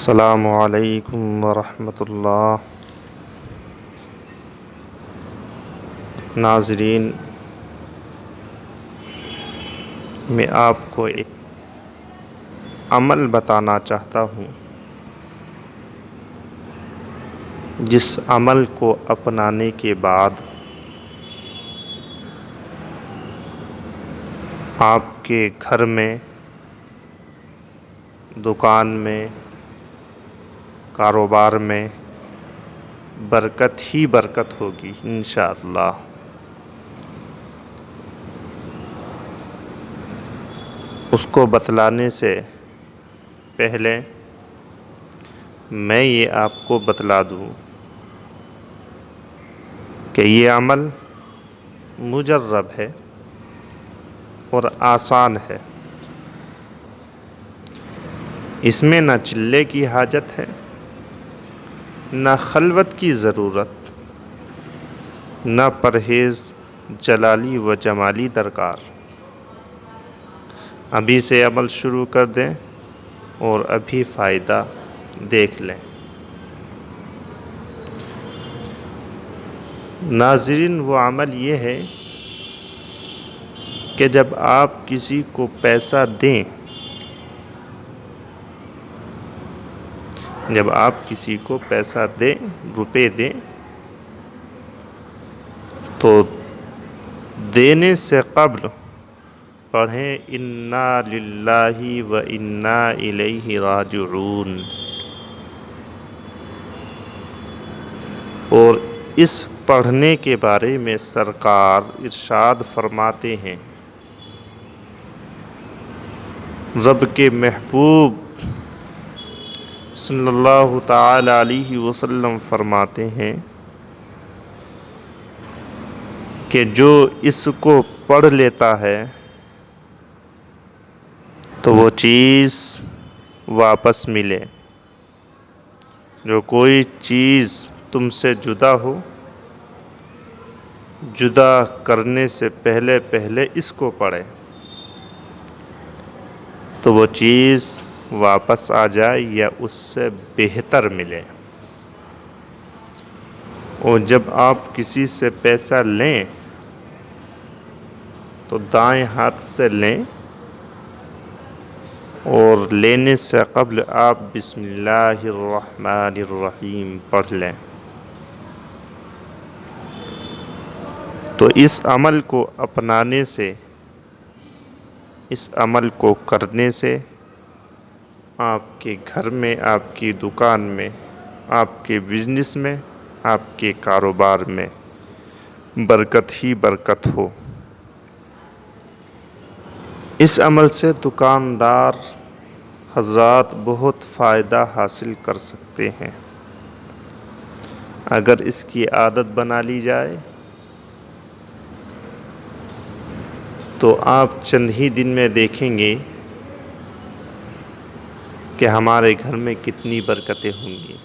السلام علیکم ورحمۃ اللہ۔ ناظرین، میں آپ کو ایک عمل بتانا چاہتا ہوں جس عمل کو اپنانے کے بعد آپ کے گھر میں، دکان میں، کاروبار میں برکت ہی برکت ہوگی انشاءاللہ۔ اس کو بتلانے سے پہلے میں یہ آپ کو بتلا دوں کہ یہ عمل مجرب ہے اور آسان ہے۔ اس میں نہ چلے کی حاجت ہے، نہ خلوت کی ضرورت، نہ پرہیز جلالی و جمالی درکار۔ ابھی سے عمل شروع کر دیں اور ابھی فائدہ دیکھ لیں۔ ناظرین، وہ عمل یہ ہے کہ جب آپ کسی کو پیسہ دیں، جب آپ کسی کو پیسہ دیں، روپے دیں، تو دینے سے قبل پڑھیں انا للہ و انا الیہ راجعون، اور اس پڑھنے کے بارے میں سرکار ارشاد فرماتے ہیں، رب کے محبوب صلی اللہ تعالی علیہ وسلم فرماتے ہیں کہ جو اس کو پڑھ لیتا ہے تو وہ چیز واپس ملے۔ جو کوئی چیز تم سے جدا ہو، جدا کرنے سے پہلے اس کو پڑھے تو وہ چیز واپس آ جائے یا اس سے بہتر ملے۔ اور جب آپ کسی سے پیسہ لیں تو دائیں ہاتھ سے لیں اور لینے سے قبل آپ بسم اللہ الرحمن الرحیم پڑھ لیں۔ تو اس عمل کو اپنانے سے، اس عمل کو کرنے سے آپ کے گھر میں، آپ کی دکان میں، آپ کے بزنس میں، آپ کے کاروبار میں برکت ہی برکت ہو۔ اس عمل سے دکاندار حضرات بہت فائدہ حاصل کر سکتے ہیں۔ اگر اس کی عادت بنا لی جائے تو آپ چند ہی دن میں دیکھیں گے کہ ہمارے گھر میں کتنی برکتیں ہوں گی۔